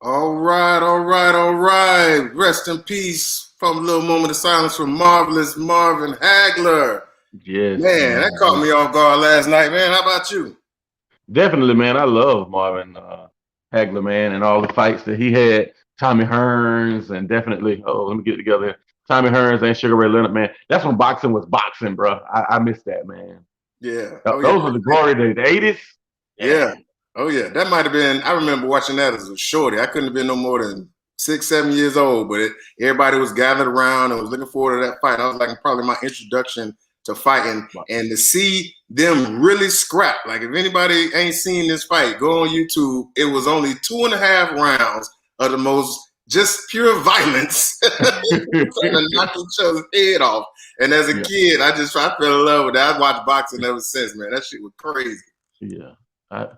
All right, all right, all right. Rest in peace from a little moment of silence from Marvelous Marvin Hagler. Yes, Man, that man. caught me off guard last night, man. How about you? Definitely, man. I love Marvin Hagler, man, and all the fights that he had. Tommy Hearns, and definitely, let me get it together here. Tommy Hearns and Sugar Ray Leonard, man. That's when boxing was boxing, bro. I miss that, man. Yeah. Oh, yeah. Those were the glory days, the 80s. Yeah. Yeah. Oh, yeah. That might have been, I remember watching that as a shorty. I couldn't have been no more than 6, 7 years old, but everybody was gathered around and was looking forward to that fight. I was like, probably my introduction to fighting, and to see them really scrap. Like, if anybody ain't seen this fight, go on YouTube. It was only 2.5 rounds of the most just pure violence, trying to knock each other's head off. And as a kid, I fell in love with that. I've watched boxing ever since, man. That shit was crazy. Yeah. I,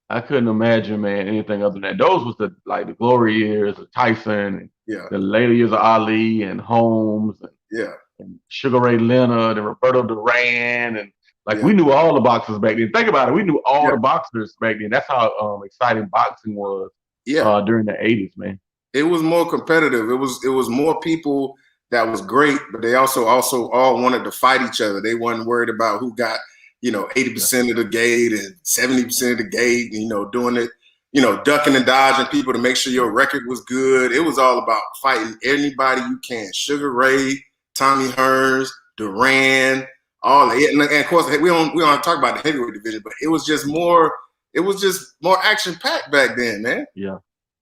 I couldn't imagine, man, anything other than that. Those was the glory years of Tyson, Yeah. the later years of Ali and Holmes, Yeah. and Sugar Ray Leonard and Roberto Duran, and Yeah. we knew all the boxers back then. Think about it, we knew all Yeah. the boxers back then. That's how exciting boxing was. Yeah. During the 80s, man. It was more competitive. It was more people that was great, but they also all wanted to fight each other. They weren't worried about who got 80% of the gate and 70% of the gate. Doing it, ducking and dodging people to make sure your record was good. It was all about fighting anybody you can. Sugar Ray, Tommy Hearns, Duran, all that. And of course, we don't talk about the heavyweight division, but it was just more action packed back then, man. Yeah,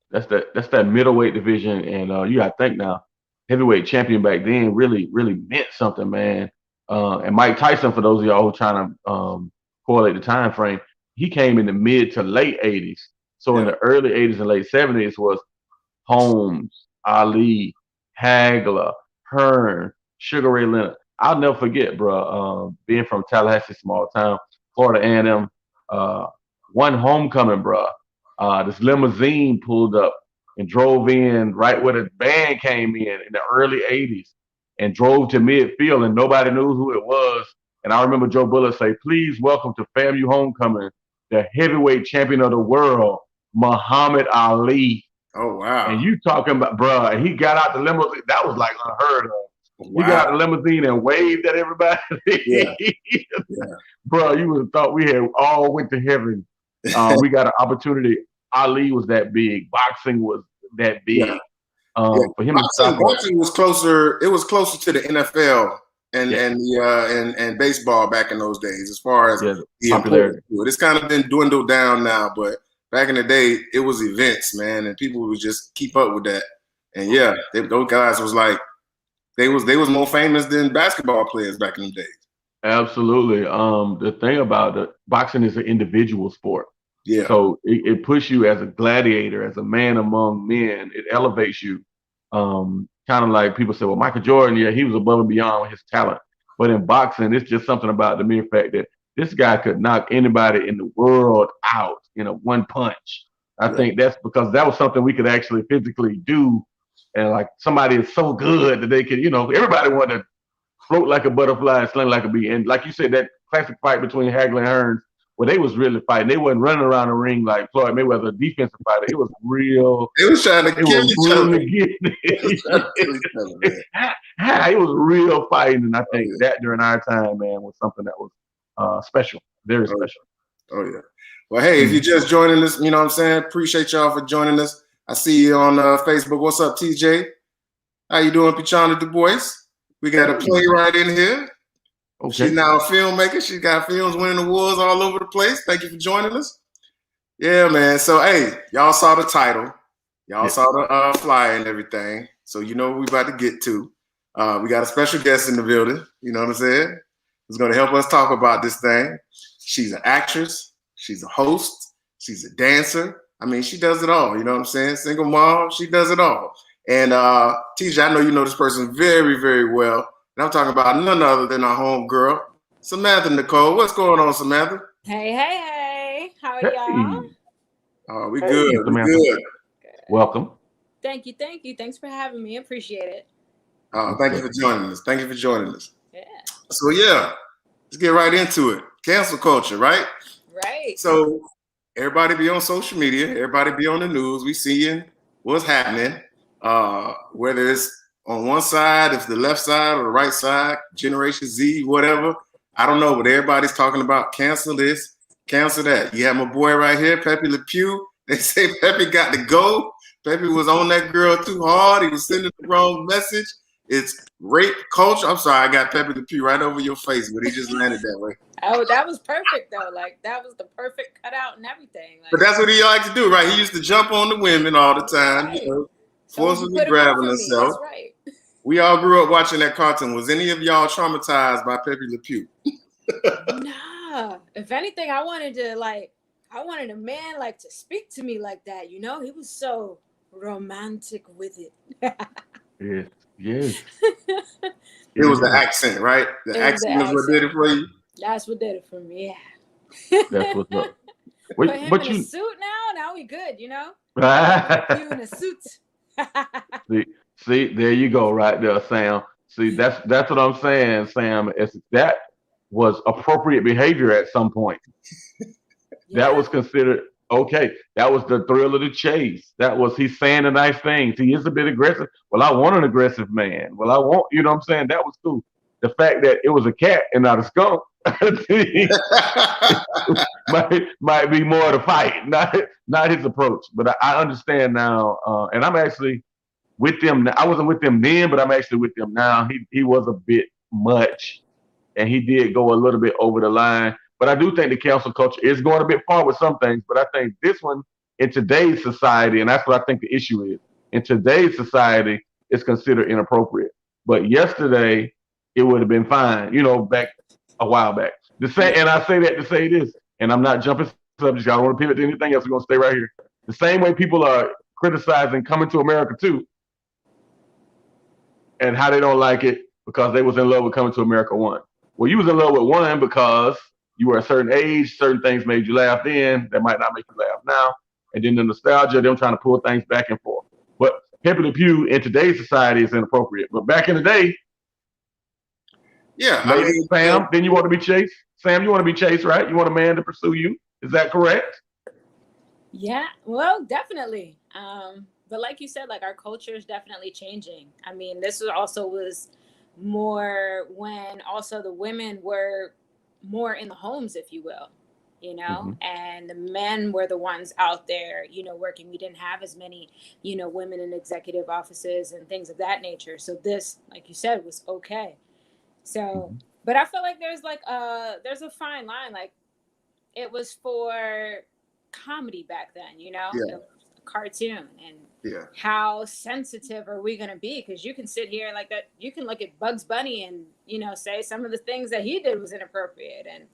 that's that middleweight division, and you got to think now, heavyweight champion back then really meant something, man. And Mike Tyson, for those of y'all who trying to correlate the time frame, he came in the mid to late 80s. So in the early 80s and late 70s was Holmes, Ali, Hagler, Hearn, Sugar Ray Leonard. I'll never forget, bro. Being from Tallahassee, small town, Florida A&M, one homecoming, bro. This limousine pulled up and drove in right where the band came in the early 80s, and drove to midfield, and nobody knew who it was. And I remember Joe Bullock say, "Please welcome to FAMU homecoming, the heavyweight champion of the world, Muhammad Ali." Oh, wow. And you talking about, bro, he got out the limousine. That was like unheard of. Wow. He got out the limousine and waved at everybody. Yeah. Bro, you would have thought we had all went to heaven. We got an opportunity. Ali was that big. Boxing was that big. For him boxing was closer. It was closer to the NFL and baseball back in those days, as far as the popularity. It's kind of been dwindled down now, but back in the day, it was events, man, and people would just keep up with that. And those guys was like, they was more famous than basketball players back in the days. Absolutely. The thing about it, boxing is an individual sport. Yeah. So it puts you as a gladiator, as a man among men. It elevates you. Kind of like people say, well, Michael Jordan, he was above and beyond his talent. But in boxing, it's just something about the mere fact that this guy could knock anybody in the world out in a one punch. I think that's because that was something we could actually physically do. And like somebody is so good that they could, everybody wanted to float like a butterfly and sling like a bee. And like you said, that classic fight between Hagler and Hearns, where they was really fighting. They wasn't running around the ring like Floyd Mayweather, a defensive fighter. It was real. They was trying to kill each other. It was real fighting, and I think that during our time, man, was something that was special, very special. Oh yeah. Well, hey, if you're just joining us, you know what I'm saying? Appreciate y'all for joining us. I see you on Facebook. What's up, TJ? How you doing, Pichana Du Bois? We got a playwright in here. Okay. She's now a filmmaker. She's got films winning awards all over the place. Thank you for joining us. Yeah, man. So, hey, y'all saw the title. Y'all saw the flyer and everything. So, you know what we're about to get to. We got a special guest in the building. You know what I'm saying? Who's going to help us talk about this thing. She's an actress. She's a host. She's a dancer. I mean, she does it all. You know what I'm saying? Single mom. She does it all. And TJ, I know you know this person very, very well. And I'm talking about none other than our home girl, Samantha Nicole. What's going on, Samantha? Hey. How are y'all? Oh, we good. We good. Welcome. Thank you. Thanks for having me. Appreciate it. Thank you for joining us. Yeah. So, let's get right into it. Cancel culture, right? Right. So, everybody be on social media, everybody be on the news. We seeing what's happening. Whether it's on one side, if the left side or the right side, Generation Z, whatever. I don't know, but everybody's talking about cancel this, cancel that. You have my boy right here, Pepe Le Pew. They say Pepe got to go. Pepe was on that girl too hard. He was sending the wrong message. It's rape culture. I'm sorry, I got Pepe Le Pew right over your face, but he just landed that way. Oh, that was perfect though. Like that was the perfect cutout and everything. Like, But that's what he likes to do, right? He used to jump on the women all the time, right. you know, So forcibly grabbing himself. That's right. We all grew up watching that cartoon. Was any of y'all traumatized by Pepe Le Pew? Nah. If anything, I wanted a man like to speak to me like that. You know, he was so romantic with it. Yes. It was the accent, right? The accent is what did it for you. That's what did it for me. Yeah. That's what's up. Put him in a suit now. Now we good. You know. You in a suit. See, there you go, right there, Sam. See, that's what I'm saying, Sam. That was appropriate behavior at some point. Yeah. That was considered okay. That was the thrill of the chase. That was he's saying the nice things. He is a bit aggressive. Well, I want an aggressive man. Well, I want, you know what I'm saying? That was cool. The fact that it was a cat and not a skunk might be more of the fight, not his approach. But I understand now, and I'm actually with them. I wasn't with them then, but I'm actually with them now. He was a bit much, and he did go a little bit over the line. But I do think the cancel culture is going a bit far with some things. But I think this one in today's society, and that's what I think the issue is. In today's society, it's considered inappropriate. But yesterday, it would have been fine, you know, back a while back. And I say that to say this, and I'm not jumping subjects. I don't want to pivot to anything else. We're going to stay right here. The same way people are criticizing Coming to America 2 and how they don't like it because they was in love with Coming to America 1. Well, you was in love with 1 because you were a certain age, certain things made you laugh then, that might not make you laugh now. And then the nostalgia, them trying to pull things back and forth. But Pepe Le Pew in today's society is inappropriate. But back in the day, yeah, maybe Sam, then you want to be chased. Sam, you want to be chased, right? You want a man to pursue you. Is that correct? Yeah, well, definitely. But like you said, like our culture is definitely changing. I mean, this was more when also the women were more in the homes, if you will, you know, and the men were the ones out there, you know, working. We didn't have as many, you know, women in executive offices and things of that nature. So this, like you said, was okay. So, but I feel like there's a fine line. Like it was for comedy back then, you know, a cartoon, and how sensitive are we going to be? Because you can sit here like that. You can look at Bugs Bunny and, you know, say some of the things that he did was inappropriate, and,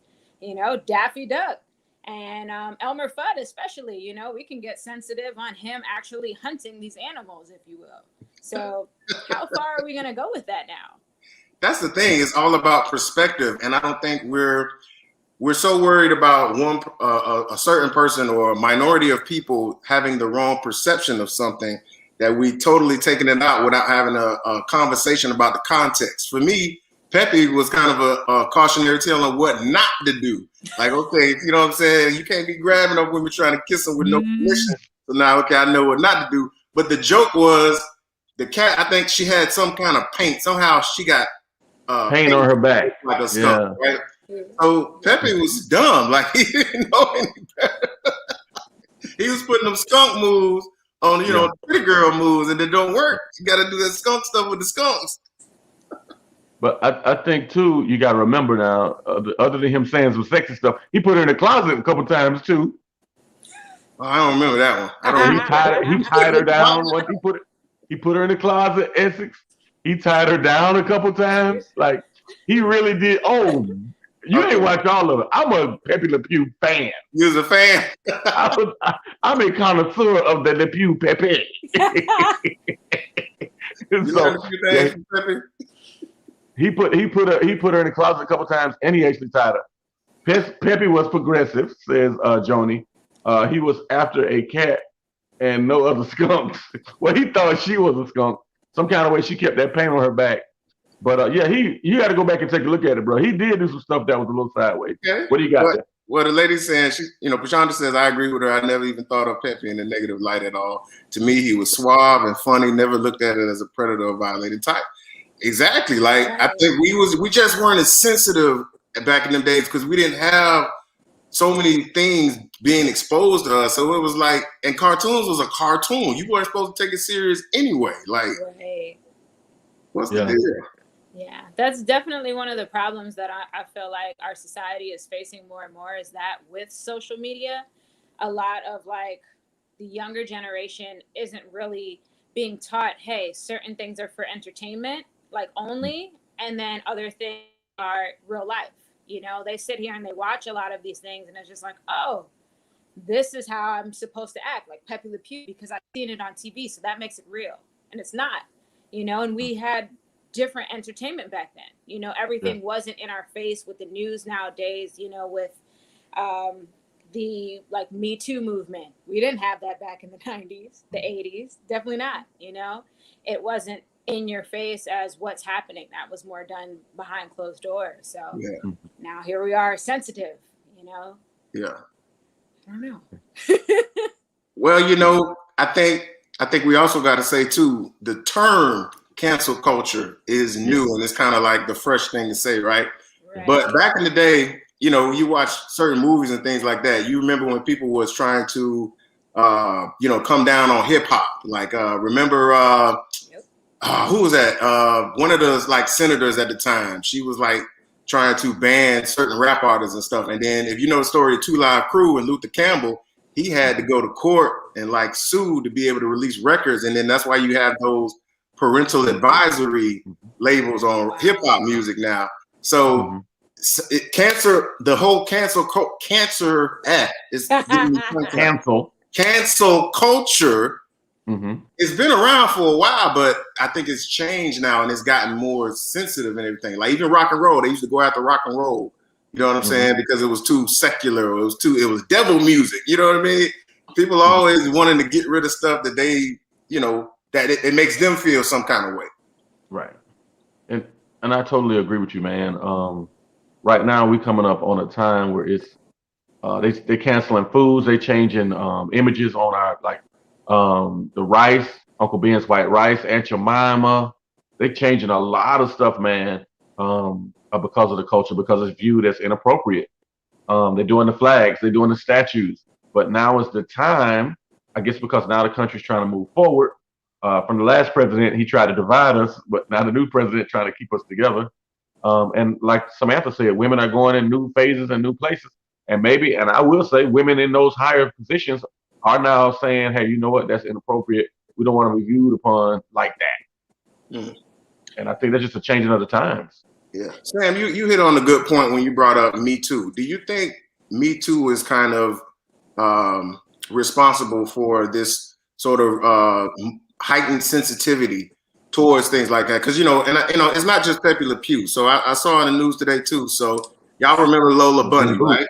you know, Daffy Duck and Elmer Fudd, especially, you know, we can get sensitive on him actually hunting these animals, if you will. So how far are we going to go with that now? That's the thing. It's all about perspective, and I don't think we're so worried about a certain person or a minority of people having the wrong perception of something that we totally taking it out without having a conversation about the context. For me, Pepe was kind of a cautionary tale on what not to do. Like, okay, you know what I'm saying? You can't be grabbing up women trying to kiss them with no permission. So now, okay, I know what not to do. But the joke was the cat, I think she had some kind of paint. Somehow she got paint on her back. Like a skunk, right? So Pepe was dumb. Like he didn't know any better. He was putting them skunk moves on, you know, pretty girl moves, and it don't work. You got to do that skunk stuff with the skunks. But I think too, you got to remember now, other than him saying some sexy stuff, he put her in the closet a couple times too. Oh, I don't remember that one. I don't. He tied her down. Once he put her in the closet. Essex. He tied her down a couple times. Like he really did. Oh. You ain't watched all of it. I'm a Pepe Le Pew fan. You was a fan? I'm a connoisseur of the Le Pew Pepe. He put her in the closet a couple times, and he actually tied her. Pepe was progressive, says Joni. He was after a cat and no other skunks. Well, he thought she was a skunk. Some kind of way she kept that paint on her back. But you got to go back and take a look at it, bro. He did do some stuff that was a little sideways. Okay. What do you got there? Well, the lady saying Pachanda says, I agree with her. I never even thought of Pepe in a negative light at all. To me, he was suave and funny, never looked at it as a predator or violating type. Exactly. Like, I think we just weren't as sensitive back in them days because we didn't have so many things being exposed to us. So it was like, and cartoons was a cartoon. You weren't supposed to take it serious anyway. Like, what's the deal? Yeah, that's definitely one of the problems that I feel like our society is facing more and more is that with social media, a lot of like the younger generation isn't really being taught, hey, certain things are for entertainment, like only, and then other things are real life. You know, they sit here and they watch a lot of these things and it's just like, oh, this is how I'm supposed to act, like Pepe Le Pew, because I've seen it on TV, so that makes it real. And it's not, you know, and we had different entertainment back then. You know, everything wasn't in our face with the news nowadays, you know, with the like Me Too movement. We didn't have that back in the 90s, the 80s, definitely not, you know. It wasn't in your face as what's happening. That was more done behind closed doors. So now here we are, sensitive, you know. Yeah. I don't know. Well, you know, I think we also got to say too, the term cancel culture is new and it's kind of like the fresh thing to say, right? But back in the day, you know, you watch certain movies and things like that. You remember when people was trying to, you know, come down on hip hop. Like, remember, who was that? One of the like senators at the time. She was like trying to ban certain rap artists and stuff. And then, if you know the story of 2 Live Crew and Luther Campbell, he had to go to court and like sue to be able to release records. And then that's why you have those parental advisory labels on hip hop music now. So the whole cancer act is cancel culture. It's been around for a while, but I think it's changed now and it's gotten more sensitive and everything. Like even rock and roll, they used to go after rock and roll. You know what I'm saying? Because it was too secular. It was devil music. You know what I mean? People always wanting to get rid of stuff that they, you know, that it makes them feel some kind of way. Right. And I totally agree with you, man. Right now we coming up on a time where it's they canceling foods, they changing images on our like the rice, Uncle Ben's white rice, Aunt Jemima. They changing a lot of stuff, man, because of the culture, because it's viewed as inappropriate. They're doing the flags, they're doing the statues. But now is the time, I guess, because now the country's trying to move forward. From the last president, he tried to divide us, but now the new president trying to keep us together. And like Samantha said, women are going in new phases and new places. And maybe, and I will say, women in those higher positions are now saying, hey, you know what, that's inappropriate. We don't want to be viewed upon like that. And I think that's just a changing of the times. Yeah. Sam, you hit on a good point when you brought up Me Too. Do you think Me Too is kind of responsible for this sort of heightened sensitivity towards things like that? Because, you know, it's not just Pepe Le Pew. So I saw in the news today, too. So y'all remember Lola Bunny, right?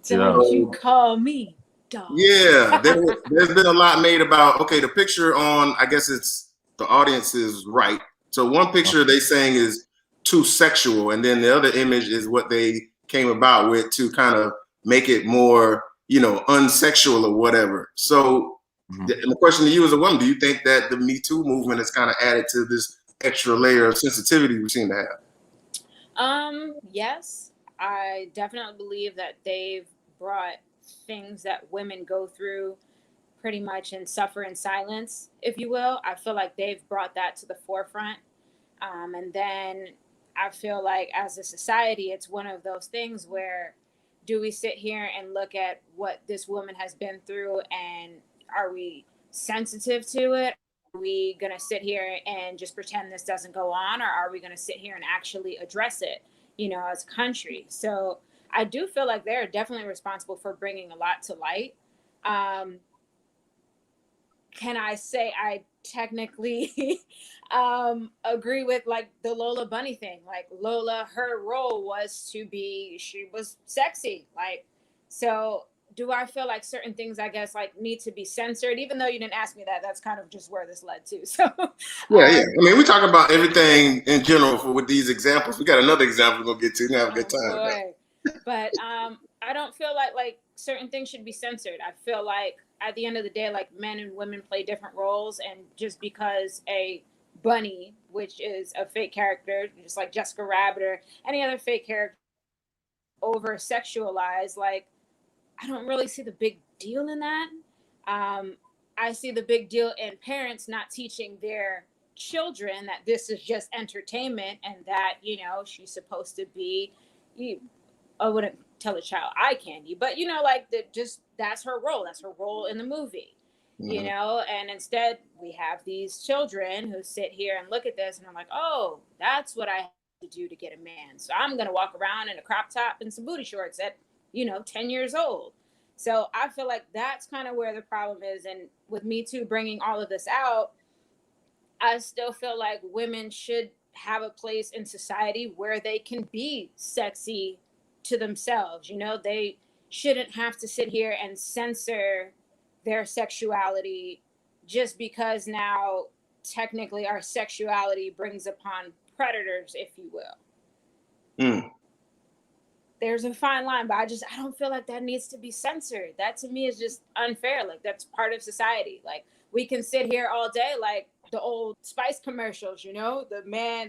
Don't you call me dog. Yeah. There's been a lot made about, okay, the picture on, I guess it's the audience is right. So one picture they saying is too sexual. And then the other image is what they came about with to kind of make it more, you know, unsexual or whatever. So the question to you as a woman, do you think that the Me Too movement has kind of added to this extra layer of sensitivity we seem to have? Yes, I definitely believe that they've brought things that women go through pretty much and suffer in silence, if you will. I feel like they've brought that to the forefront. And then I feel like as a society, it's one of those things where do we sit here and look at what this woman has been through and are we sensitive to it? Are we going to sit here and just pretend this doesn't go on? Or are we going to sit here and actually address it, you know, as a country? So I do feel like they're definitely responsible for bringing a lot to light. Can I say I technically agree with like the Lola Bunny thing? Like Lola, her role was she was sexy. Like, so do I feel like certain things, I guess, like need to be censored? Even though you didn't ask me that, that's kind of just where this led to. So yeah. I mean, we talk about everything in general with these examples. We got another example we're gonna get to. We're gonna have a good time. But I don't feel like certain things should be censored. I feel like at the end of the day, like men and women play different roles, and just because a bunny, which is a fake character, just like Jessica Rabbit or any other fake character, over sexualized, like I don't really see the big deal in that. I see the big deal in parents not teaching their children that this is just entertainment and that, you know, she's supposed to be, I wouldn't tell a child eye candy, but you know, like that, just that's her role. That's her role in the movie, you know. And instead, we have these children who sit here and look at this, and I'm like, oh, that's what I have to do to get a man. So I'm gonna walk around in a crop top and some booty shorts at, you know, 10 years old. So I feel like that's kind of where the problem is. And with Me Too bringing all of this out, I still feel like women should have a place in society where they can be sexy to themselves. You know, they shouldn't have to sit here and censor their sexuality just because now technically our sexuality brings upon predators, if you will. There's a fine line, but I don't feel like that needs to be censored. That to me is just unfair. Like that's part of society. Like we can sit here all day like the old Spice commercials, you know, the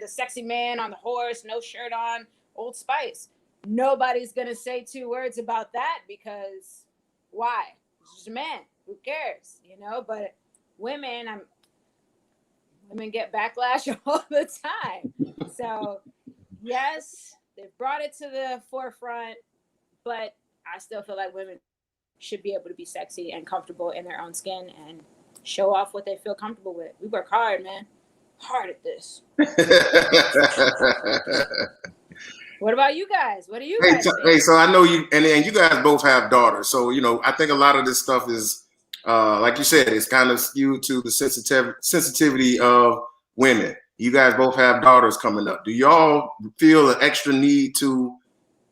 sexy man on the horse, no shirt on, Old Spice. Nobody's gonna say two words about that because why? It's just a man. Who cares? You know, but women get backlash all the time. So yes, they've brought it to the forefront, but I still feel like women should be able to be sexy and comfortable in their own skin and show off what they feel comfortable with. We work hard, man. Hard at this. What about you guys? What do you guys think? Hey, so I know you, and you guys both have daughters. So, you know, I think a lot of this stuff is, like you said, it's kind of skewed to the sensitivity of women. You guys both have daughters coming up. Do y'all feel an extra need to,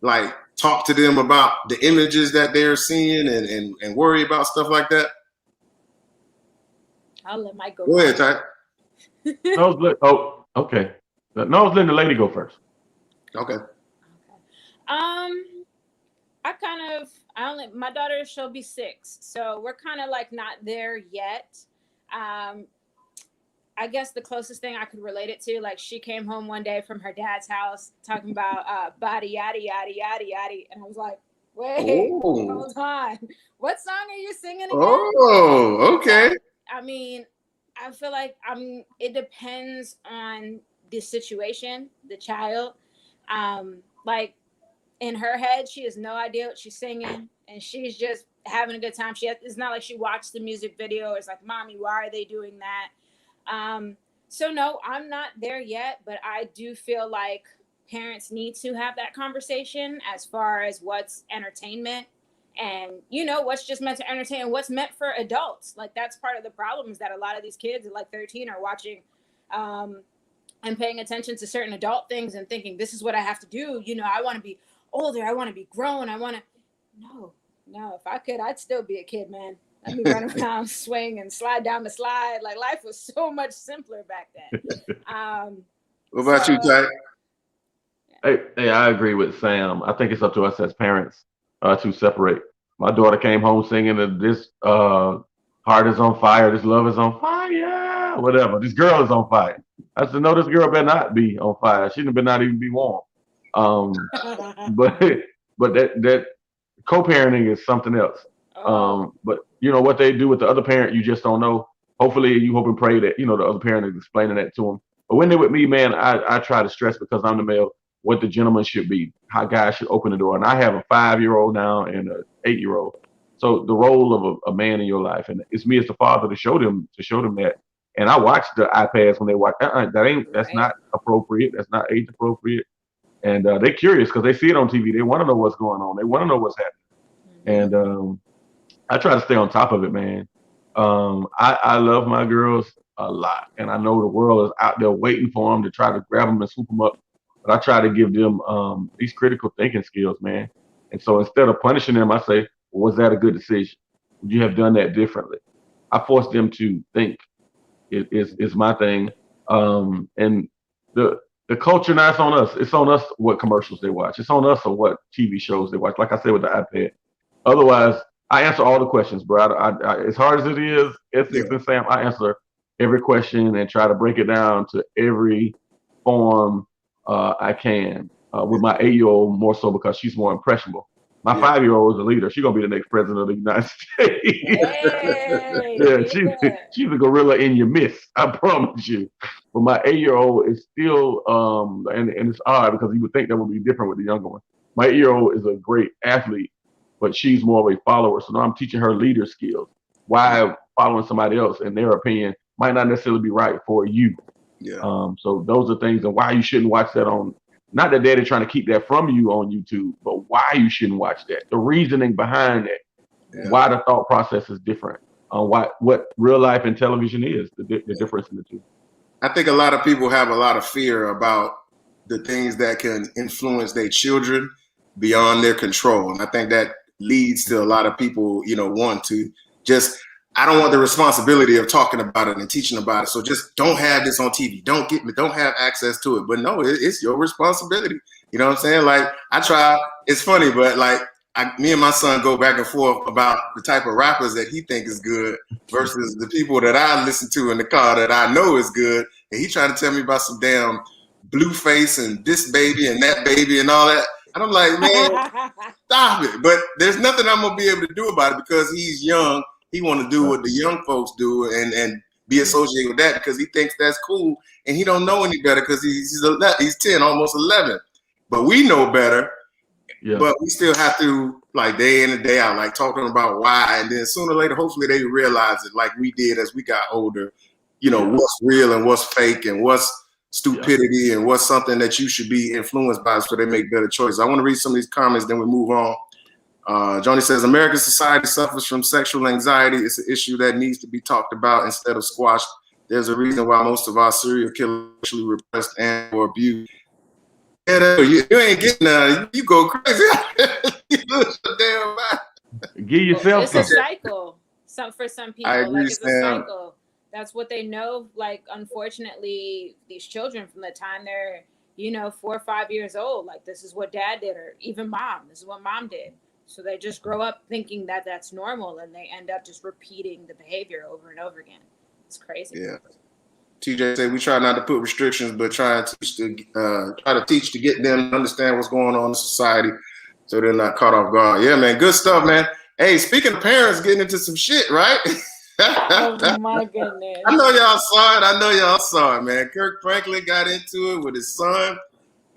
like, talk to them about the images that they're seeing and worry about stuff like that? I'll let Mike go. Go ahead, Ty. Oh, okay. No, I was letting the lady go first. Okay. My daughter, she'll be 6, so we're kind of like not there yet. I guess the closest thing I could relate it to, like she came home one day from her dad's house talking about body yaddy yaddy yaddy yaddy, and I was like, wait, hold on, what song are you singing again? Oh, okay. I mean, I feel like it depends on the situation, the child. Like in her head, she has no idea what she's singing, and she's just having a good time. It's not like she watched the music video. It's like, mommy, why are they doing that? So no, I'm not there yet, but I do feel like parents need to have that conversation as far as what's entertainment and, you know, what's just meant to entertain and what's meant for adults. Like that's part of the problem is that a lot of these kids at like 13 are watching, and paying attention to certain adult things and thinking, this is what I have to do. You know, I want to be older. I want to be grown. No, if I could, I'd still be a kid, man. Let me run around, swing, and slide down the slide. Like life was so much simpler back then. What about you, Ty? Hey, I agree with Sam. I think it's up to us as parents to separate. My daughter came home singing that this heart is on fire, this love is on fire, whatever. This girl is on fire. I said, no, this girl better not be on fire. She better not even be warm. But that co-parenting is something else. But you know what they do with the other parent, you just don't know. Hopefully, you hope and pray that you know the other parent is explaining that to them. But when they're with me, man, I try to stress because I'm the male what the gentleman should be, how guys should open the door. And I have a 5-year-old now and an 8-year-old. So the role of a man in your life, and it's me as the father to show them that. And I watch the iPads when they watch. That's not appropriate. That's not age appropriate. And they're curious because they see it on TV. They want to know what's going on. They want to know what's happening. And I try to stay on top of it, man. I love my girls a lot, and I know the world is out there waiting for them to try to grab them and swoop them up. But I try to give them these critical thinking skills, man. And so instead of punishing them, I say, well, was that a good decision? Would you have done that differently? I force them to think. Is my thing. And the culture now, it's on us. It's on us what commercials they watch. It's on us or what TV shows they watch. Like I said with the iPad. Otherwise, I answer all the questions, bro. As hard as it is, Essex and Sam, I answer every question and try to break it down to every form I can. With my 8-year-old more so because she's more impressionable. My 5-year-old is a leader. She's gonna be the next president of the United States. She's a gorilla in your midst. I promise you. But my 8-year-old is still and it's odd because you would think that would be different with the younger one. My 8-year-old is a great athlete, but she's more of a follower. So now I'm teaching her leader skills. Why following somebody else and their opinion might not necessarily be right for you. Yeah. So those are things and why you shouldn't watch that on. Not that they're trying to keep that from you on YouTube, but why you shouldn't watch that. The reasoning behind it, why the thought process is different, what real life and television is, the difference in the two. I think a lot of people have a lot of fear about the things that can influence their children beyond their control. And I think that leads to a lot of people, want to just, I don't want the responsibility of talking about it and teaching about it. So just don't have this on TV. Don't have access to it. But no, it's your responsibility. You know what I'm saying? Like I try, it's funny, but like me and my son go back and forth about the type of rappers that he think is good versus the people that I listen to in the car that I know is good. And he trying to tell me about some damn Blueface and this baby and that baby and all that. And I'm like, man, stop it. But there's nothing I'm going to be able to do about it because he's young. He want to do what the young folks do and be associated with that because he thinks that's cool and he don't know any better because he's 10, almost 11. But we know better. Yeah. But we still have to, like, day in and day out, like talking about why. And then sooner or later, hopefully they realize it like we did as we got older, what's real and what's fake and what's stupidity and what's something that you should be influenced by so they make better choices. I want to read some of these comments, then we move on. Johnny says, American society suffers from sexual anxiety. It's an issue that needs to be talked about instead of squashed. There's a reason why most of our serial killers are actually repressed and or abused. You ain't getting none. You go crazy. You lose your damn mind. Give yourself It's a cycle. For some people, I agree, it's a cycle. That's what they know. Like, unfortunately, these children from the time they're, 4 or 5 years old, like this is what dad did, or even mom. This is what mom did. So they just grow up thinking that that's normal, and they end up just repeating the behavior over and over again. It's crazy. Yeah. TJ said we try not to put restrictions, but try to teach to get them to understand what's going on in society, so they're not caught off guard. Yeah, man, good stuff, man. Hey, speaking of parents getting into some shit, right? Oh my goodness! I know y'all saw it, man. Kirk Franklin got into it with his son.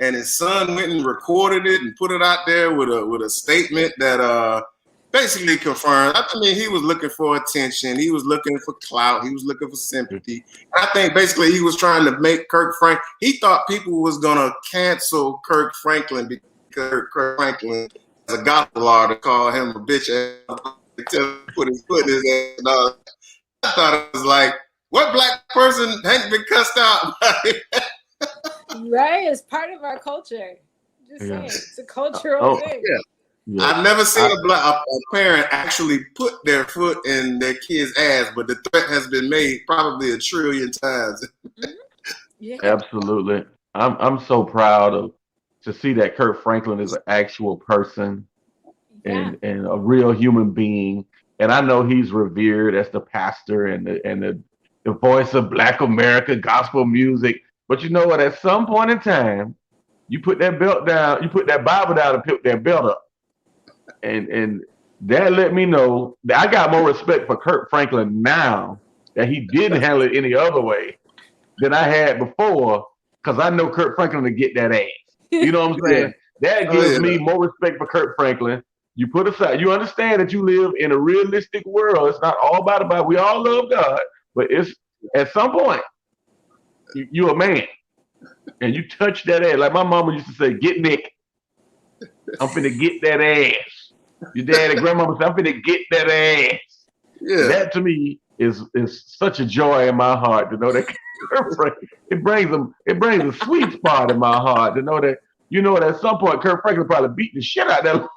And his son went and recorded it and put it out there with a statement that basically confirmed. I mean, he was looking for attention. He was looking for clout. He was looking for sympathy. I think basically he was trying to make Kirk Franklin. He thought people was gonna cancel Kirk Franklin because Kirk Franklin has a gospel law to call him a bitch ass, put his foot in his ass. And all. I thought it was like, what black person hadn't been cussed out by it? Right, it's part of our culture. Just saying, it's a cultural thing. Yeah. I've never seen a parent actually put their foot in their kid's ass, but the threat has been made probably 1 trillion times. Absolutely. I'm so proud to see that Kirk Franklin is an actual person and a real human being. And I know he's revered as the pastor and the voice of Black America gospel music. But you know what? At some point in time, you put that belt down, you put that Bible down and pick that belt up. And that let me know that I got more respect for Kirk Franklin now that he didn't handle it any other way than I had before, because I know Kirk Franklin to get that ass. You know what I'm saying? That gives me more respect for Kirk Franklin. You put aside, you understand that you live in a realistic world. It's not all about the Bible. We all love God, but it's at some point, you're a man, and you touch that ass. Like my mama used to say, get Nick. I'm finna get that ass. Your dad and grandmama said, I'm finna get that ass. Yeah. That to me is such a joy in my heart to know that it brings a sweet spot in my heart to know that, that at some point Kirk Franklin probably beat the shit out of that.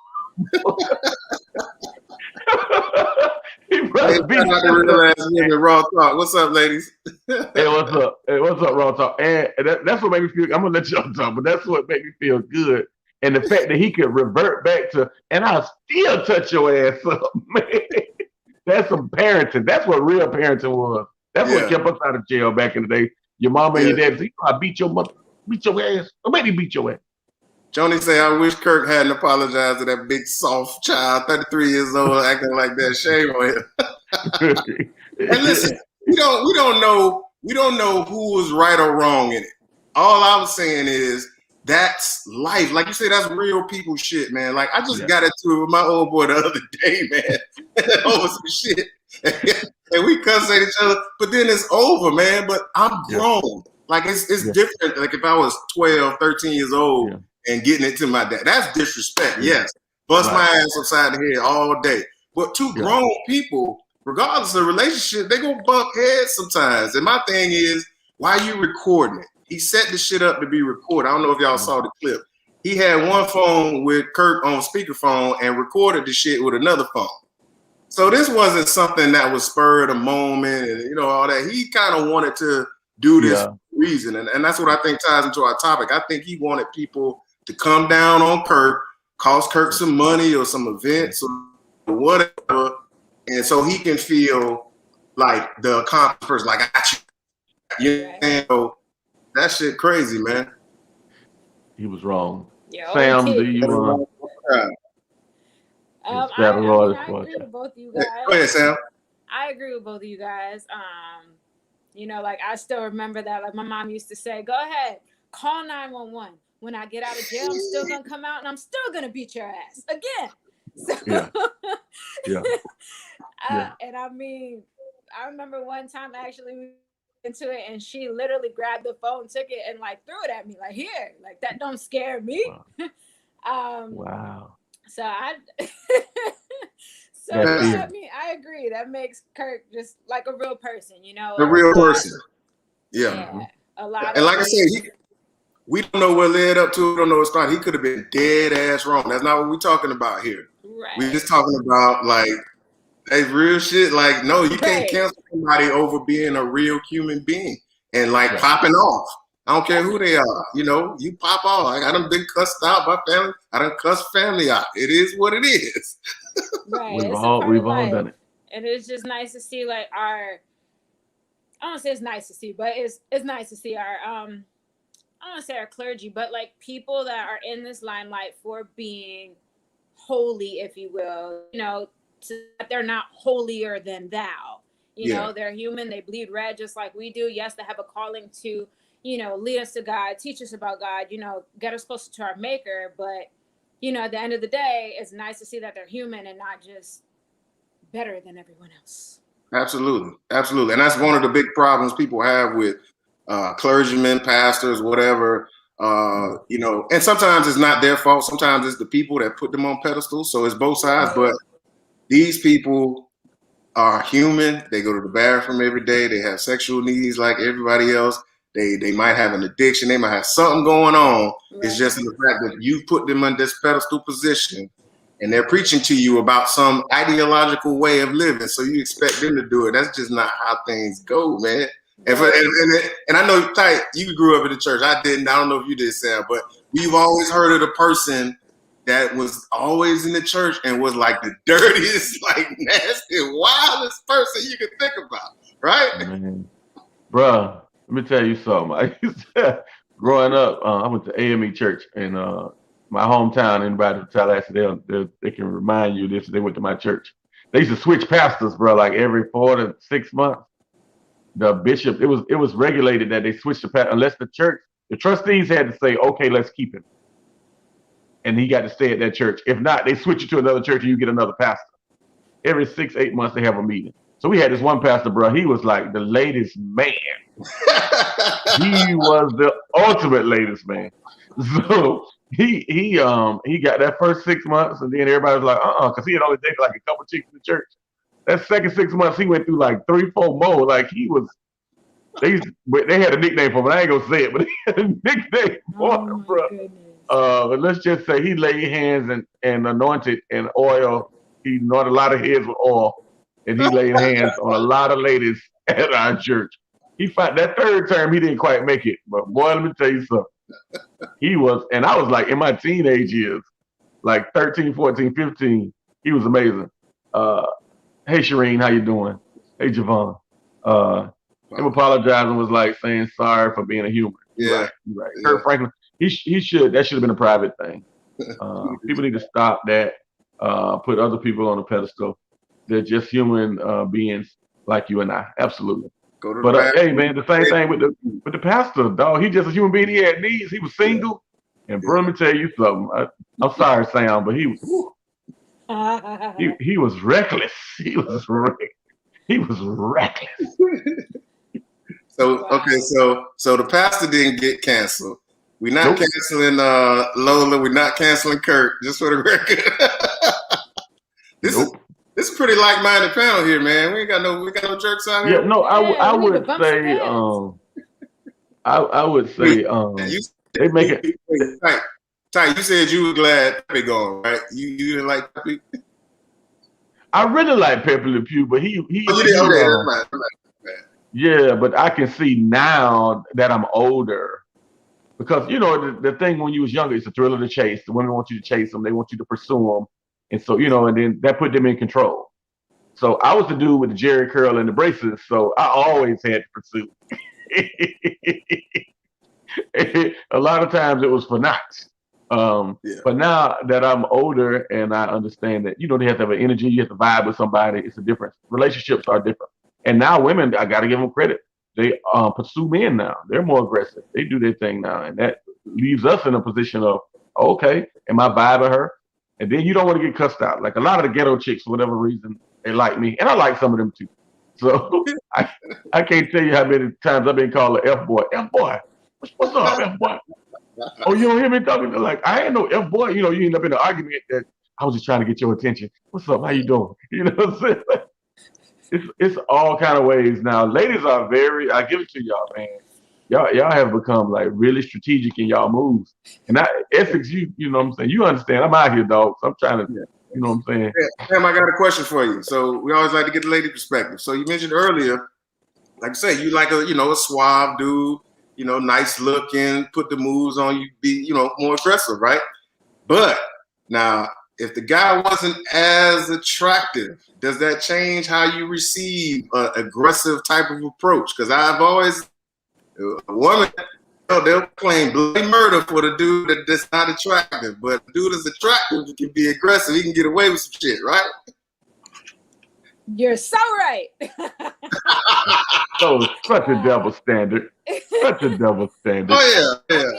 He probably beat the shit out of that. Raw talk. What's up, ladies? Hey, what's up? Hey, what's up, Raw Talk? And that's what made me feel. I'm gonna let y'all talk, but that's what made me feel good. And the fact that he could revert back to, and I'll still touch your ass up, man. That's some parenting. That's what real parenting was. That's what kept us out of jail back in the day. Your mom and your dad said, I beat your mother, beat your ass. Or maybe beat your ass. Joni say, I wish Kirk hadn't apologized to that big soft child, 33 years old, acting like that. Shame on him. And listen, we don't know who was right or wrong in it. All I was saying is that's life. Like you say, that's real people shit, man. Like I just got into it with my old boy the other day, man, over some shit. And we cuss at each other, but then it's over, man. But I'm grown. Like it's different. Like if I was 12, 13 years old and getting it to my dad, that's disrespect. Yes. Bust my ass upside the head all day. But two grown people, regardless of the relationship, they gonna bump heads sometimes. And my thing is, why are you recording it? He set the shit up to be recorded. I don't know if y'all saw the clip. He had one phone with Kirk on speakerphone and recorded the shit with another phone. So this wasn't something that was spurred a moment and all that. He kind of wanted to do this for a reason. And that's what I think ties into our topic. I think he wanted people to come down on Kirk, cost Kirk some money or some events or whatever. And so he can feel like the accomplished person, like I got you. So that shit crazy, man. He was wrong. Yo, Sam, do you I agree with both of you guys. Go ahead, Sam. I agree with both of you guys. Like I still remember that. Like my mom used to say, "Go ahead, call 911. When I get out of jail, I'm still gonna come out and I'm still gonna beat your ass again." So, and I mean, I remember one time actually into it, and she literally grabbed the phone, took it, and like threw it at me, like here, like that don't scare me. Wow. So I mean, I agree. That makes Kirk just like a real person, A real person. Yeah. A lot. And like I said, we don't know what led up to it. We don't know what's going on. He could have been dead ass wrong. That's not what we're talking about here. Right. We're just talking about like real shit. Like, no, you can't cancel somebody over being a real human being and like popping off. I don't care who they are. You pop off. Like, I done been cussed out by family. I done cussed family out. It is what it is. Right. We've all done it. And it's just nice to see like I don't say it's nice to see, but it's nice to see our I don't want to say our clergy, but like people that are in this limelight for being holy, if you will, that they're not holier than thou. They're human. They bleed red just like we do. Yes, they have a calling to lead us to God, teach us about God, get us closer to our maker. But, at the end of the day, it's nice to see that they're human and not just better than everyone else. Absolutely. Absolutely. And that's one of the big problems people have with clergymen, pastors, whatever, and sometimes it's not their fault. Sometimes it's the people that put them on pedestals. So it's both sides. But these people are human. They go to the bathroom every day. They have sexual needs like everybody else. They might have an addiction. They might have something going on. Right. It's just in the fact that you put them in this pedestal position and they're preaching to you about some ideological way of living. So you expect them to do it. That's just not how things go, man. And I know, Ty, you grew up in the church. I didn't. I don't know if you did, Sam, but we've always heard of the person that was always in the church and was like the dirtiest, like nasty, wildest person you could think about, right? Man. Bruh. Let me tell you something. Growing up, I went to AME Church in my hometown. Anybody from Tallahassee, they can remind you this. They went to my church. They used to switch pastors, bro, like every 4 to 6 months. The bishop, it was regulated that they switched the pastor unless the trustees had to say, okay, let's keep him. And he got to stay at that church. If not, they switch you to another church and you get another pastor. Every 6, 8 months, they have a meeting. So we had this one pastor, bro. He was like the latest man. He was the ultimate latest man. So he got that first 6 months, and then everybody was like, because he had only dated like a couple chicks in the church. That second 6 months, he went through like 3, 4 more. Like he was. They had a nickname for him. I ain't gonna say it, but he had a nickname for him, bro. Let's just say he laid hands and anointed and oil. He anointed a lot of heads with oil. And he laid hands on a lot of ladies at our church. He fought that third term. He didn't quite make it, but boy, let me tell you something. He was, and I was like in my teenage years, like 13, 14, 15. He was amazing. Hey, Shireen, how you doing? Hey, Javon. Him apologizing was like saying sorry for being a human. Yeah. Right. Yeah. Kurt Franklin, that should have been a private thing. People need to stop that. Put other people on a pedestal. They're just human beings like you and I. Absolutely. But hey, man, the same thing with the pastor, dog. He just a human being. He had needs. He was single. Yeah. And bro, let me tell you something. I'm sorry, Sam, but he was reckless. He was reckless. So okay, so the pastor didn't get canceled. We're not canceling Lola. We're not canceling Kurt. Just for the record. This is pretty like-minded panel here, man. We got no jerks out here. Yeah, no, I would say they make it. Ty, you said you were glad Pepe gone, right? You didn't like Pepe? I really like Pepe Le Pew, but he yeah, but I can see now that I'm older, because the thing when you was younger, it's a thrill of the chase. The women want you to chase them, they want you to pursue them, and so and then that put them in control. So I was the dude with the jerry curl and the braces, so I always had to pursue. A lot of times it was for knots. But now that I'm older and I understand that, they have to have an energy, you have to vibe with somebody. It's a difference. Relationships are different. And now women, I got to give them credit. They pursue men now. They're more aggressive. They do their thing now. And that leaves us in a position of, okay, am I vibing her? And then you don't want to get cussed out. Like a lot of the ghetto chicks, for whatever reason, they like me. And I like some of them too. So I can't tell you how many times I've been called an F-boy. F-boy. What's up, F-boy? Oh, you don't hear me talking? Like, I ain't no F-boy. You end up in an argument that I was just trying to get your attention. What's up? How you doing? You know what I'm saying? It's all kind of ways now. Ladies are I give it to y'all, man. Y'all have become like really strategic in y'all moves. And Essex, you know what I'm saying? You understand. I'm out here, dog. So I'm trying to, you know what I'm saying? Yeah. Sam, I got a question for you. So we always like to get the lady perspective. So you mentioned earlier, like I say, you like a suave dude, nice looking, put the moves on you, be, more aggressive, right? But now, if the guy wasn't as attractive, does that change how you receive an aggressive type of approach? Because I've always, a woman, they'll claim bloody murder for the dude that's not attractive. But the dude is attractive, he can be aggressive, he can get away with some shit, right? You're so right. So such a double standard. Such a double standard. Oh, yeah.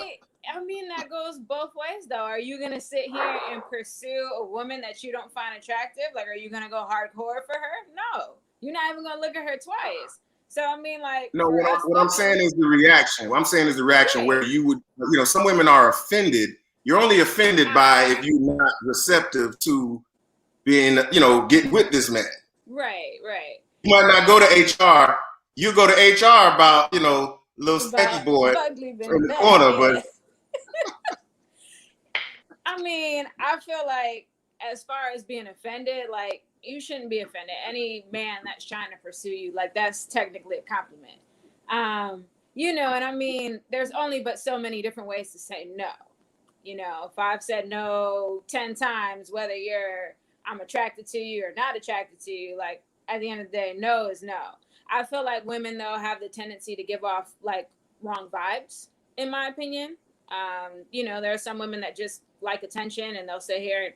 I mean, that goes both ways, though. Are you going to sit here and pursue a woman that you don't find attractive? Like, are you going to go hardcore for her? No. You're not even going to look at her twice. So, I mean, like... No, what I'm saying is the reaction. What I'm saying is the reaction where you would, some women are offended. You're only offended by if you're not receptive to being, getting with this man. Right. You might not go to HR. You go to HR about, little stanky boy from the corner, but... I mean, I feel like as far as being offended, like you shouldn't be offended. Any man that's trying to pursue you, like that's technically a compliment. And I mean, there's only but so many different ways to say no. If I've said no 10 times, whether I'm attracted to you or not attracted to you, like at the end of the day, no is no. I feel like women though have the tendency to give off like wrong vibes, in my opinion. There are some women that just like attention and they'll sit here and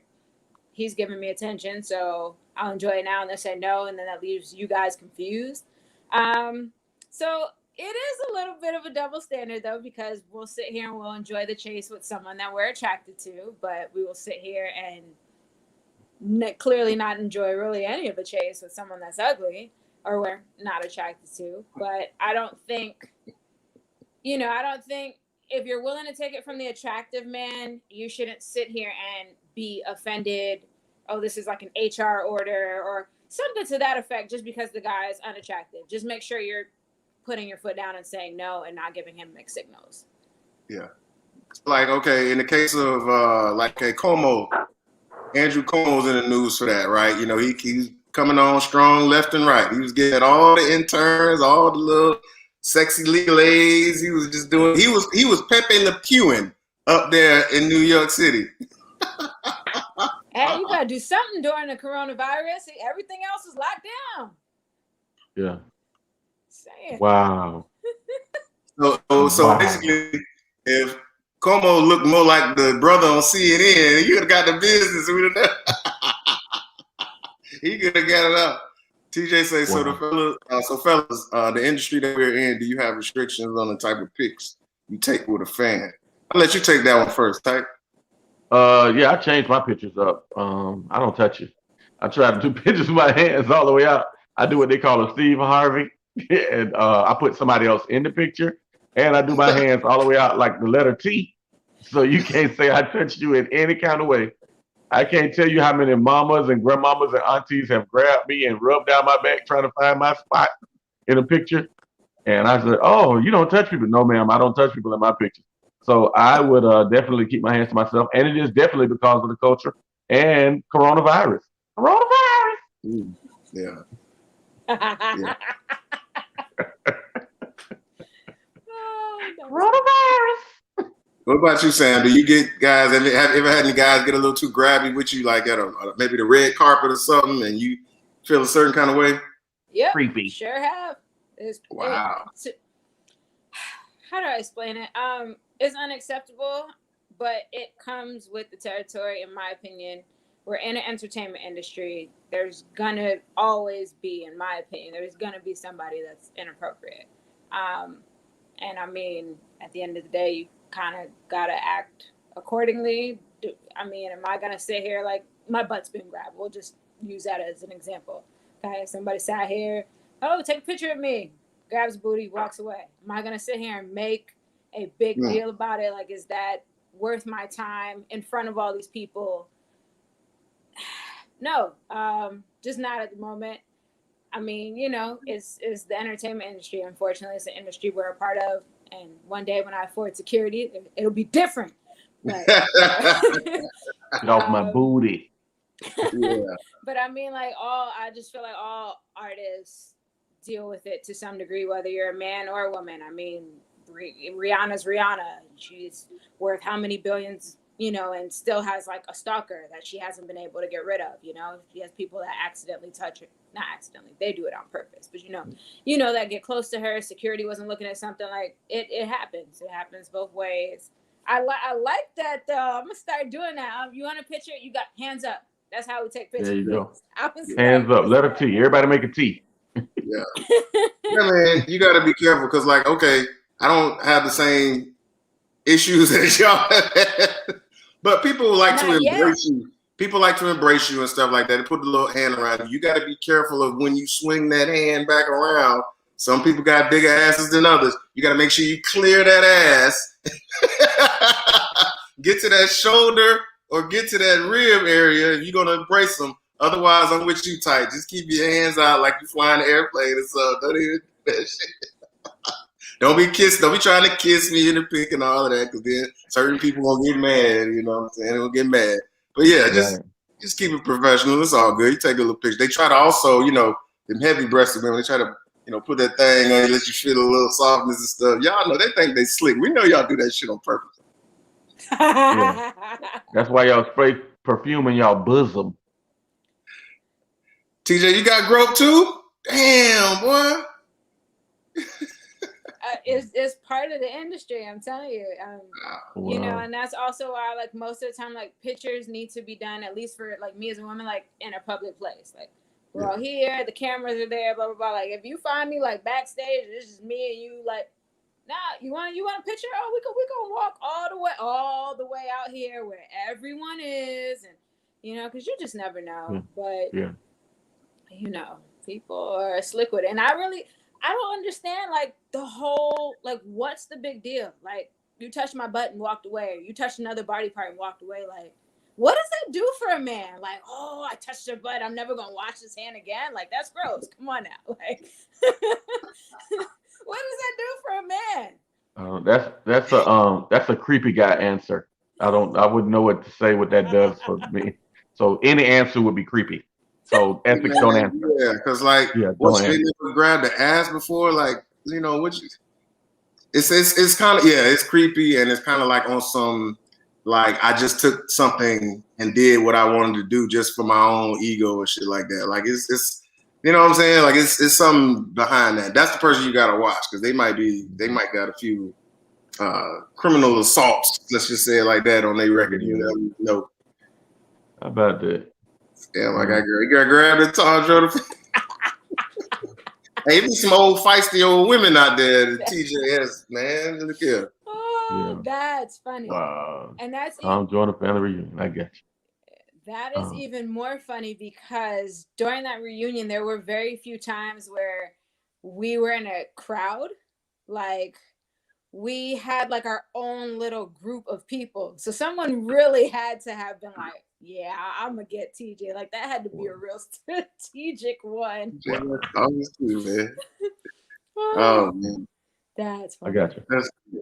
he's giving me attention, so I'll enjoy it now, and they'll say no, and then that leaves you guys confused. So it is a little bit of a double standard though, because we'll sit here and we'll enjoy the chase with someone that we're attracted to, but we will sit here and clearly not enjoy really any of the chase with someone that's ugly or we're not attracted to. But I don't think if you're willing to take it from the attractive man, you shouldn't sit here and be offended. Oh, this is like an HR order or something to that effect just because the guy is unattractive. Just make sure you're putting your foot down and saying no and not giving him mixed signals. Yeah. Like, okay, in the case of Cuomo, Andrew Cuomo's in the news for that, right? He's coming on strong left and right. He was getting all the interns, all the little sexy legs. He was just doing. He was Pepe Le Pewing up there in New York City. Hey, you gotta do something during the coronavirus. Everything else is locked down. Yeah. Saying. Wow. So Wow. basically, if Como looked more like the brother on CNN, he could have got the business. He could have got it up. TJ say, so the fellas, the industry that we're in, do you have restrictions on the type of pics you take with a fan? I'll let you take that one first, Tyke. Yeah, I changed my pictures up. I don't touch it. I try to do pictures with my hands all the way out. I do what they call a Steve Harvey, and I put somebody else in the picture, and I do my hands all the way out like the letter T. So you can't say I touched you in any kind of way. I can't tell you how many mamas and grandmamas and aunties have grabbed me and rubbed down my back trying to find my spot in a picture. And I said, oh, you don't touch people. No, ma'am, I don't touch people in my pictures. So I would definitely keep my hands to myself. And it is definitely because of the culture and coronavirus. Coronavirus. Yeah. Yeah. Coronavirus. What about you, Sam? Do you get guys? Have you ever had any guys get a little too grabby with you, like at maybe the red carpet or something, and you feel a certain kind of way? Yep. Creepy. Sure have. Wow. How do I explain it? It's unacceptable, but it comes with the territory, in my opinion. We're in an entertainment industry. There's gonna always be, in my opinion, there's gonna be somebody that's inappropriate. And I mean, at the end of the day, you kind of gotta act accordingly. I mean, am I gonna sit here like my butt's been grabbed? We'll just use that as an example. Okay, somebody sat here, oh, take a picture of me, grabs booty, walks away. Am I gonna sit here and make a big deal about it? Like, is that worth my time in front of all these people? No, just not at the moment. I mean, you know, it's the entertainment industry. Unfortunately, it's an industry we're a part of. And one day when I afford security, it'll be different. But, get off my booty. Yeah. But I mean, like I just feel like all artists deal with it to some degree, whether you're a man or a woman. I mean, Rihanna's Rihanna. She's worth how many billions, you know, and still has like a stalker that she hasn't been able to get rid of. You know, she has people that accidentally touch her. Not accidentally, they do it on purpose, but you know that get close to her. Security wasn't looking at something. Like it happens. It happens both ways. I like that. I'm gonna start doing that. You want a picture? You got hands up. That's how we take pictures. There you go. Hands up. Letter T. Everybody make a T. Yeah. Yeah, man. You got to be careful because, like, okay, I don't have the same issues as y'all, but people like to embrace you. People like to embrace you and stuff like that and put a little hand around you. You got to be careful of when you swing that hand back around. Some people got bigger asses than others. You got to make sure you clear that ass. Get to that shoulder or get to that rib area if you're going to embrace them. Otherwise, I'm with you tight. Just keep your hands out like you're flying an airplane and stuff. Don't even do that shit. Don't be kissing. Don't be trying to kiss me in the pic and all of that because then certain people going to get mad. You know what I'm saying? They'll get mad. But yeah, just keep it professional. It's all good. You take a little picture. They try to also, you know, them heavy-breasted women, they try to, you know, put that thing on you, let you feel a little softness and stuff. Y'all know, they think they slick. We know y'all do that shit on purpose. Yeah. That's why y'all spray perfume in y'all bosom. TJ, you got groped too? Damn, boy. It's part of the industry, I'm telling you. Wow. You know, and that's also why, like, most of the time, like, pictures need to be done, at least for, like, me as a woman, like, in a public place. Like, we're all here, the cameras are there, blah, blah, blah. Like, if you find me, like, backstage, it's just me and you, like, nah, you want a picture? Oh, we can walk all the way out here where everyone is, and, you know, because you just never know. But, you know, people are slick with it. And I don't understand, like, the whole, like, what's the big deal? Like, you touched my butt and walked away, or you touched another body part and walked away. Like, what does that do for a man? Like, oh, I touched her butt, I'm never gonna wash his hand again. Like, that's gross. Come on now. Like, what does that do for a man? That's a creepy guy answer. I wouldn't know what to say what that does for me. So any answer would be creepy. So ethics don't answer. Yeah, because like, what's been grab the ass before? Like, you know, it's kind of, yeah, it's creepy, and it's kind of like on some, like I just took something and did what I wanted to do just for my own ego and shit like that. Like it's you know what I'm saying? Like it's something behind that. That's the person you gotta watch, because they might got a few criminal assaults, let's just say it like that, on their record. You never know. How about that? Yeah, like you gotta grab the Tandra. Hey, be some old feisty old women out there, the TJS, man. Look here. Oh, that's funny. Wow. And that's Tom Jordan family reunion. I get you. That is even more funny, because during that reunion, there were very few times where we were in a crowd. Like, we had like our own little group of people. So someone really had to have been like, yeah, I'm gonna get TJ. Like, that had to be a real strategic one. Wow. Too, man. Oh man, that's funny. I got you. That's good.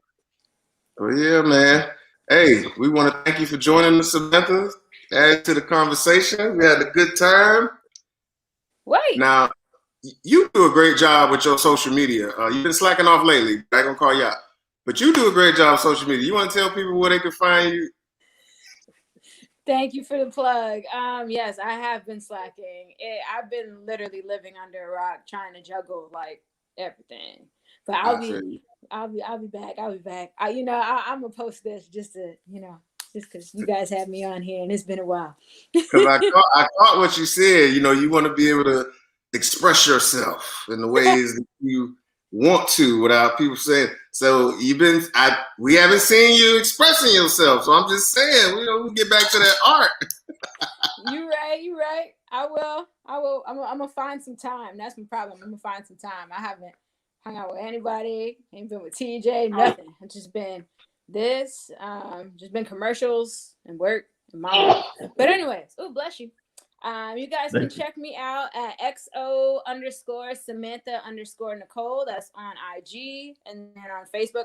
Well, yeah, man. Hey, we want to thank you for joining us, Samantha. Add to the conversation. We had a good time. Wait. Now, you do a great job with your social media. You've been slacking off lately. I ain't gonna call you out, but you do a great job with social media. You want to tell people where they can find you? Thank you for the plug. Yes, I have been slacking. I've been literally living under a rock, trying to juggle like everything. But I'll be back. I'll be back. I'm gonna post this just because you guys had me on here, and it's been a while. Because I caught what you said. You know, you want to be able to express yourself in the ways that you want to without people saying. So we haven't seen you expressing yourself. So I'm just saying, we'll get back to that art. You're right. I will. I'm gonna find some time. That's my problem. I'm gonna find some time. I haven't hung out with anybody. Ain't been with TJ. Nothing. It's just been this. Just been commercials and work and mom. But anyways, bless you. You guys can check me out at XO_Samantha_Nicole. That's on IG, and then on Facebook,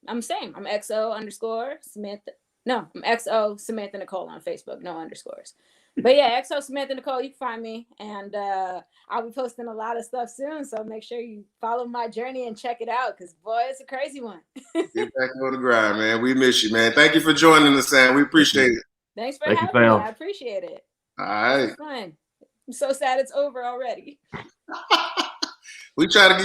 I'm same. I'm XO_Samantha. No, I'm XO Samantha Nicole on Facebook. No underscores. But yeah, XO Samantha Nicole. You can find me, and I'll be posting a lot of stuff soon. So make sure you follow my journey and check it out, because boy, it's a crazy one. Get back on the grind, man. We miss you, man. Thank you for joining us, Sam. We appreciate it. Thanks for having me. I appreciate it. All right. Fun. I'm so sad it's over already. we try not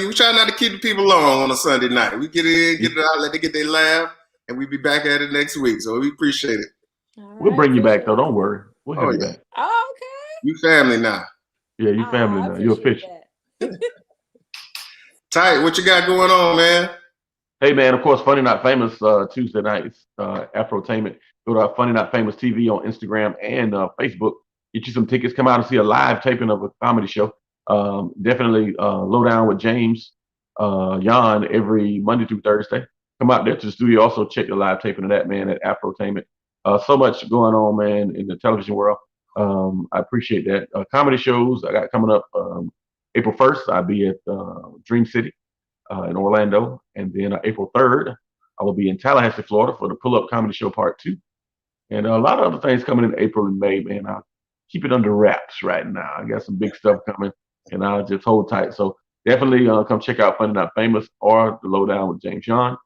to keep the people long on a Sunday night. We get in, get it out, let them get their laugh, and we'll be back at it next week. So we appreciate it. We'll bring you back though. Don't worry. We'll have you back. Oh, okay. You family now. Yeah, you family now. You're official. Tight. What you got going on, man? Hey, man. Of course, Funny Not Famous Tuesday nights, Afrotainment. Go to our Funny Not Famous TV on Instagram and Facebook. Get you some tickets. Come out and see a live taping of a comedy show. Definitely Low Down with James Yon every Monday through Thursday. Come out there to the studio. Also check the live taping of that, man, at Afrotainment. So much going on, man, in the television world. I appreciate that. Comedy shows I got coming up April 1st. I'll be at Dream City in Orlando. And then April 3rd, I will be in Tallahassee, Florida for the Pull Up Comedy Show Part 2. And a lot of other things coming in April and May, man. I'll keep it under wraps right now. I got some big stuff coming, and I'll just hold tight. So definitely come check out Funny Not Famous or The Lowdown with James Yon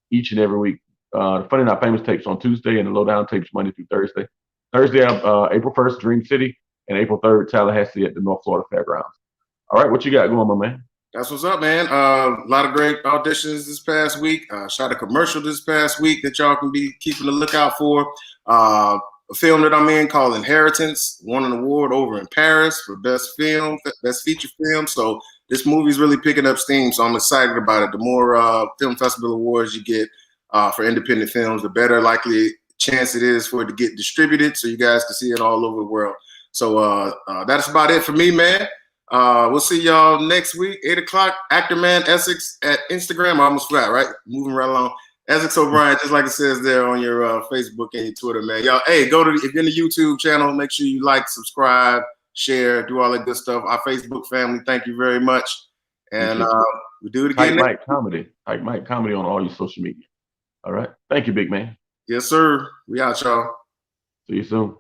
each and every week. The Funny Not Famous tapes on Tuesday, and the Lowdown tapes Monday through Thursday. Thursday, April 1st, Dream City, and April 3rd, Tallahassee at the North Florida Fairgrounds. All right, what you got going, my man? That's what's up, man. A lot of great auditions this past week. Shot a commercial this past week that y'all can be keeping a lookout for. A film that I'm in called Inheritance won an award over in Paris for best film, best feature film. So this movie's really picking up steam. So I'm excited about it. The more film festival awards you get for independent films, the better likely chance it is for it to get distributed, so you guys can see it all over the world. So that's about it for me, man. We'll see y'all next week, 8 o'clock. Actorman Essex at Instagram. I almost forgot, right? Moving right along. Essex O'Brien, just like it says there on your Facebook and your Twitter, man. Y'all, hey, if you're in the YouTube channel, make sure you like, subscribe, share, do all that good stuff. Our Facebook family, thank you very much. And we do it again. Mike Comedy. Mike Comedy on all your social media. All right. Thank you, big man. Yes, sir. We out, y'all. See you soon.